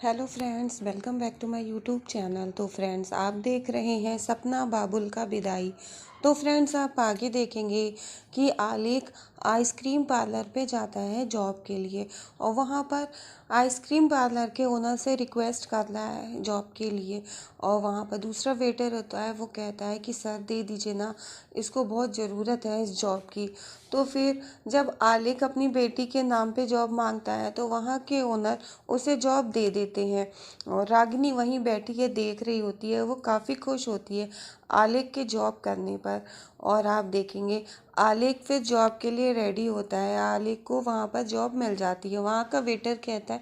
Hello friends, welcome back to my YouTube channel. तो friends, आप देख रहे हैं सपना बाबुल का विदाई। तो फ्रेंड्स, आप आगे देखेंगे कि आलेख आइसक्रीम पार्लर पे जाता है जॉब के लिए, और वहाँ पर आइसक्रीम पार्लर के ओनर से रिक्वेस्ट कर रहा है जॉब के लिए। और वहाँ पर दूसरा वेटर होता है, वो कहता है कि सर दे दीजिए ना, इसको बहुत ज़रूरत है इस जॉब की। तो फिर जब आलेख अपनी बेटी के नाम पे जॉब मांगता है तो वहाँ के ओनर उसे जॉब दे देते हैं। और रागिनी वहीं बैठी है, देख रही होती है। वो काफ़ी खुश होती है आलेख के जॉब करने पर। और आप देखेंगे आलेख फिर जॉब के लिए रेडी होता है। आलेख को वहाँ पर जॉब मिल जाती है। वहाँ का वेटर कहता है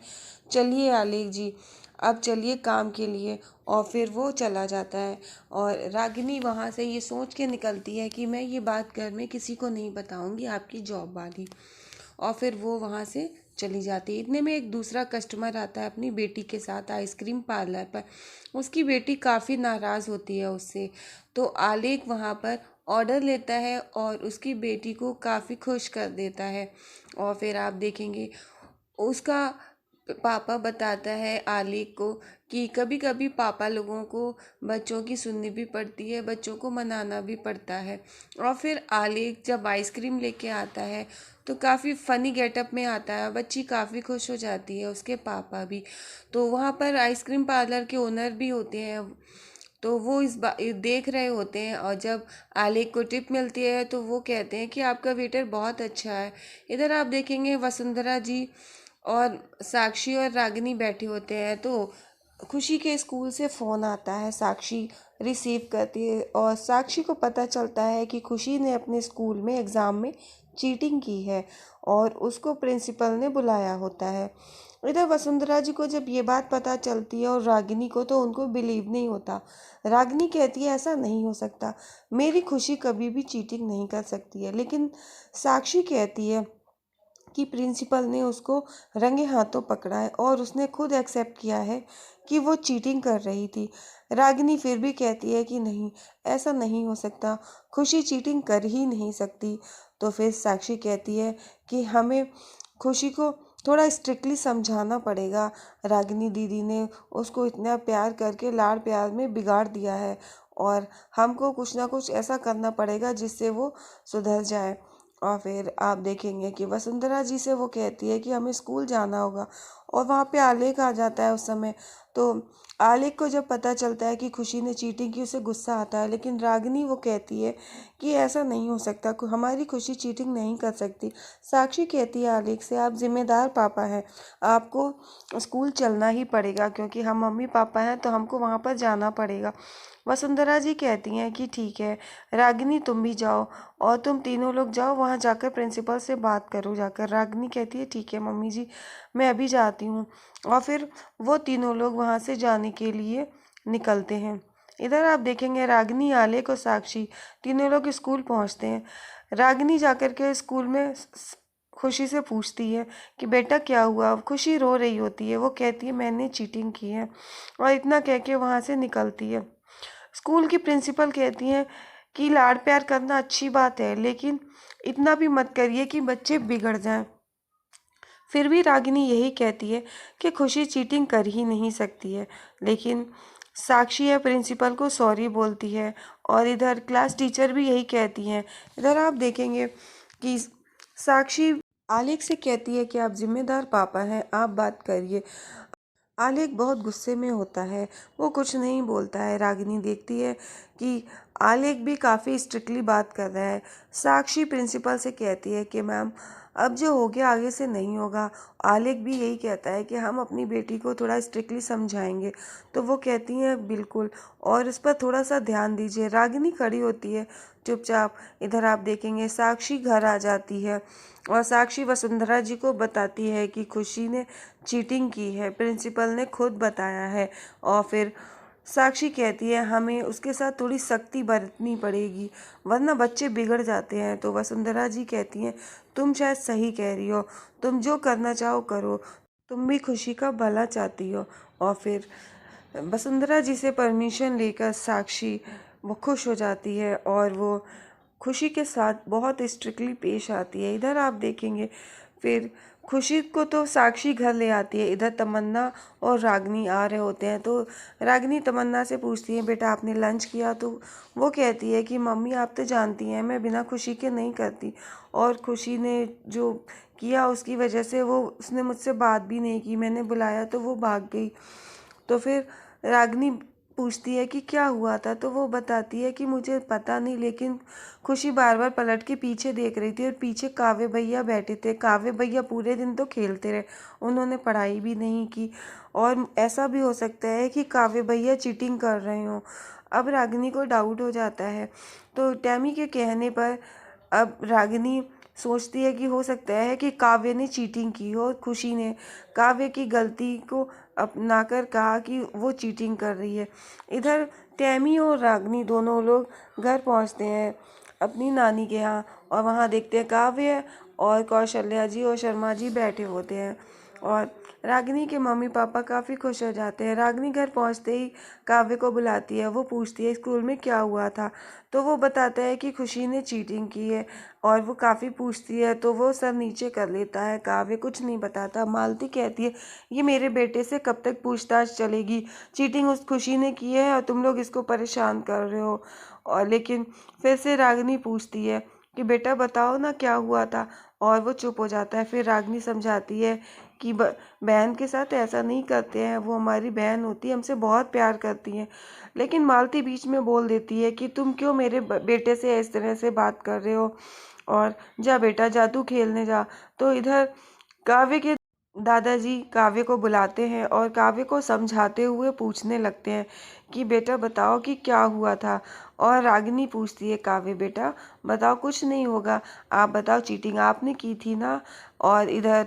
चलिए आलेख जी, अब चलिए काम के लिए। और फिर वो चला जाता है। और रागिनी वहाँ से ये सोच के निकलती है कि मैं ये बात घर में किसी को नहीं बताऊंगी, आपकी जॉब वाली। और फिर वो वहाँ से चली जाती है। इतने में एक दूसरा कस्टमर आता है अपनी बेटी के साथ आइसक्रीम पार्लर पर। उसकी बेटी काफ़ी नाराज़ होती है उससे। तो आलेख वहाँ पर ऑर्डर लेता है और उसकी बेटी को काफ़ी खुश कर देता है। और फिर आप देखेंगे उसका पापा बताता है आलेख को कि कभी कभी पापा लोगों को बच्चों की सुननी भी पड़ती है, बच्चों को मनाना भी पड़ता है। और फिर आलेख जब आइसक्रीम लेके आता है तो काफ़ी फ़नी गेटअप में आता है। बच्ची काफ़ी खुश हो जाती है, उसके पापा भी। तो वहाँ पर आइसक्रीम पार्लर के ओनर भी होते हैं, तो वो देख रहे होते हैं। और जब आलेख को टिप मिलती है तो वो कहते हैं कि आपका वेटर बहुत अच्छा है। इधर आप देखेंगे वसुंधरा जी और साक्षी और रागिनी बैठे होते हैं। तो खुशी के स्कूल से फ़ोन आता है, साक्षी रिसीव करती है। और साक्षी को पता चलता है कि खुशी ने अपने स्कूल में एग्ज़ाम में चीटिंग की है और उसको प्रिंसिपल ने बुलाया होता है। इधर वसुंधरा जी को जब ये बात पता चलती है और रागिनी को, तो उनको बिलीव नहीं होता। रागिनी कहती है ऐसा नहीं हो सकता, मेरी खुशी कभी भी चीटिंग नहीं कर सकती है। लेकिन साक्षी कहती है कि प्रिंसिपल ने उसको रंगे हाथों पकड़ा है और उसने खुद एक्सेप्ट किया है कि वो चीटिंग कर रही थी। रागिनी फिर भी कहती है कि नहीं, ऐसा नहीं हो सकता, खुशी चीटिंग कर ही नहीं सकती। तो फिर साक्षी कहती है कि हमें खुशी को थोड़ा स्ट्रिक्टली समझाना पड़ेगा। रागिनी दीदी ने उसको इतना प्यार करके लाड़ प्यार में बिगाड़ दिया है, और हमको कुछ ना कुछ ऐसा करना पड़ेगा जिससे वो सुधर जाए। और फिर आप देखेंगे कि वसुंधरा जी से वो कहती है कि हमें स्कूल जाना होगा। और वहाँ पे आलेख आ जाता है उस समय। तो आलेख को जब पता चलता है कि खुशी ने चीटिंग की, उसे गुस्सा आता है। लेकिन रागिनी वो कहती है कि ऐसा नहीं हो सकता, हमारी खुशी चीटिंग नहीं कर सकती। साक्षी कहती है आलेख से, आप जिम्मेदार पापा हैं, आपको स्कूल चलना ही पड़ेगा, क्योंकि हम मम्मी पापा हैं तो हमको वहाँ पर जाना पड़ेगा। वसुंधरा जी कहती हैं कि ठीक है रागिनी, तुम भी जाओ, और तुम तीनों लोग जाओ वहाँ जाकर प्रिंसिपल से बात करो जाकर। रागिनी कहती है ठीक है मम्मी जी, मैं अभी जाती हूँ। और फिर वो तीनों लोग वहाँ से जाने के लिए निकलते हैं। इधर आप देखेंगे रागिनी, आलेख और साक्षी तीनों लोग स्कूल पहुँचते हैं। रागिनी जाकर के स्कूल में खुशी से पूछती है कि बेटा क्या हुआ। खुशी रो रही होती है, वो कहती है मैंने चीटिंग की है, और इतना कह के वहाँ से निकलती है। स्कूल की प्रिंसिपल कहती हैं कि लाड़ प्यार करना अच्छी बात है, लेकिन इतना भी मत करिए कि बच्चे बिगड़ जाएं। फिर भी रागिनी यही कहती है कि खुशी चीटिंग कर ही नहीं सकती है। लेकिन साक्षी है प्रिंसिपल को सॉरी बोलती है, और इधर क्लास टीचर भी यही कहती हैं। इधर आप देखेंगे कि साक्षी आलेख से कहती है कि आप जिम्मेदार पापा हैं, आप बात करिए। आलेख बहुत गुस्से में होता है, वो कुछ नहीं बोलता है। रागिनी देखती है कि आलेख भी काफ़ी स्ट्रिक्टली बात कर रहा है। साक्षी प्रिंसिपल से कहती है कि मैम, अब जो हो गया आगे से नहीं होगा। आलेख भी यही कहता है कि हम अपनी बेटी को थोड़ा स्ट्रिक्टली समझाएंगे। तो वो कहती हैं बिल्कुल, और इस पर थोड़ा सा ध्यान दीजिए। रागिनी खड़ी होती है चुपचाप। इधर आप देखेंगे साक्षी घर आ जाती है, और साक्षी वसुंधरा जी को बताती है कि खुशी ने चीटिंग की है, प्रिंसिपल ने खुद बताया है। और फिर साक्षी कहती है हमें उसके साथ थोड़ी सख्ती बरतनी पड़ेगी, वरना बच्चे बिगड़ जाते हैं। तो वसुंधरा जी कहती हैं तुम शायद सही कह रही हो, तुम जो करना चाहो करो, तुम भी खुशी का भला चाहती हो। और फिर वसुंधरा जी से परमिशन लेकर साक्षी वो खुश हो जाती है, और वो खुशी के साथ बहुत स्ट्रिक्टली पेश आती है। इधर आप देखेंगे फिर खुशी को तो साक्षी घर ले आती है। इधर तमन्ना और रागनी आ रहे होते हैं, तो रागनी तमन्ना से पूछती है, बेटा आपने लंच किया? तो वो कहती है कि मम्मी आप तो जानती हैं मैं बिना खुशी के नहीं करती, और खुशी ने जो किया उसकी वजह से उसने मुझसे बात भी नहीं की, मैंने बुलाया तो वो भाग गई। तो फिर रागनी पूछती है कि क्या हुआ था, तो वो बताती है कि मुझे पता नहीं, लेकिन खुशी बार बार पलट के पीछे देख रही थी और पीछे काव्य भैया बैठे थे। काव्य भैया पूरे दिन तो खेलते रहे, उन्होंने पढ़ाई भी नहीं की, और ऐसा भी हो सकता है कि काव्य भैया चीटिंग कर रहे हों। अब रागिनी को डाउट हो जाता है, तो टैमी के कहने पर अब रागिनी सोचती है कि हो सकता है कि काव्य ने चीटिंग की हो। खुशी ने काव्य की गलती को अपनाकर कहा कि वो चीटिंग कर रही है। इधर टैमी और रागिनी दोनों लोग घर पहुंचते हैं अपनी नानी के यहाँ, और वहाँ देखते हैं काव्य और कौशल्या जी और शर्मा जी बैठे होते हैं, और रागिनी के मम्मी पापा काफ़ी खुश हो जाते हैं। रागिनी घर पहुंचते ही काव्य को बुलाती है, वो पूछती है स्कूल में क्या हुआ था, तो वो बताता है कि खुशी ने चीटिंग की है, और वो काफ़ी पूछती है तो वो सर नीचे कर लेता है। काव्य कुछ नहीं बताता। मालती कहती है ये मेरे बेटे से कब तक पूछताछ चलेगी, चीटिंग उस खुशी ने की है और तुम लोग इसको परेशान कर रहे हो। और लेकिन फिर से रागिनी पूछती है कि बेटा बताओ ना क्या हुआ था, और वो चुप हो जाता है। फिर रागिनी समझाती है कि बहन के साथ ऐसा नहीं करते हैं, वो हमारी बहन होती है, हमसे बहुत प्यार करती है। लेकिन मालती बीच में बोल देती है कि तुम क्यों मेरे बेटे से इस तरह से बात कर रहे हो, और जा बेटा जा तू खेलने जा। तो इधर काव्य के दादाजी काव्य को बुलाते हैं और काव्य को समझाते हुए पूछने लगते हैं कि बेटा बताओ कि क्या हुआ था। और रागिनी पूछती है काव्य बेटा बताओ कुछ नहीं होगा, आप बताओ चीटिंग आपने की थी ना। और इधर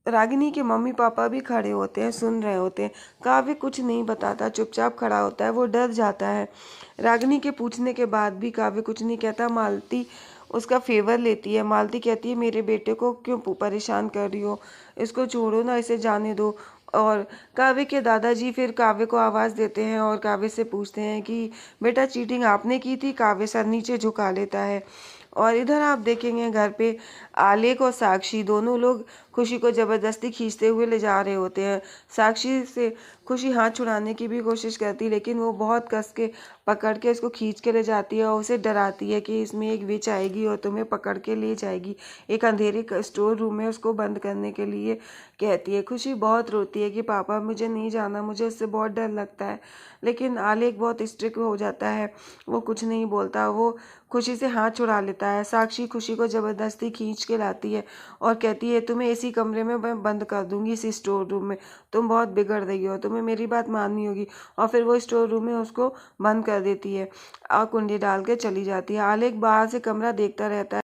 रागिनी के मम्मी पापा भी खड़े होते हैं, सुन रहे होते हैं। काव्य कुछ नहीं बताता, चुपचाप खड़ा होता है, वो डर जाता है। रागिनी के पूछने के बाद भी काव्य कुछ नहीं कहता। मालती उसका फेवर लेती है। मालती कहती है मेरे बेटे को क्यों परेशान कर रही हो, इसको छोड़ो ना, इसे जाने दो। और काव्य के दादाजी फिर काव्य को आवाज़ देते हैं और काव्य से पूछते हैं कि बेटा चीटिंग आपने की थी। काव्य सर नीचे झुका लेता है। और इधर आप देखेंगे घर पे आलेख और साक्षी दोनों लोग खुशी को ज़बरदस्ती खींचते हुए ले जा रहे होते हैं। साक्षी से खुशी हाथ छुड़ाने की भी कोशिश करती, लेकिन वो बहुत कस के पकड़ के उसको खींच के ले जाती है और उसे डराती है कि इसमें एक विच आएगी और तुम्हें पकड़ के ले जाएगी। एक अंधेरे स्टोर रूम में उसको बंद करने के लिए कहती है। खुशी बहुत रोती है कि पापा मुझे नहीं जाना, मुझे उससे बहुत डर लगता है। लेकिन आलेख बहुत स्ट्रिक्ट हो जाता है, वो कुछ नहीं बोलता, वो खुशी से हाथ छुड़ा लेता है। साक्षी खुशी को ज़बरदस्ती खींच के लाती है और कहती है तुम्हें इसी कमरे में मैं बंद कर दूंगी, इसी स्टोर रूम में, तुम बहुत बिगड़ रही हो, तुम्हें मेरी बात माननी होगी। और फिर वो स्टोर रूम में उसको बंद कर देती है और कुंडी डाल के चली जाती है। आलेख बाहर से कमरा देखता रहता है।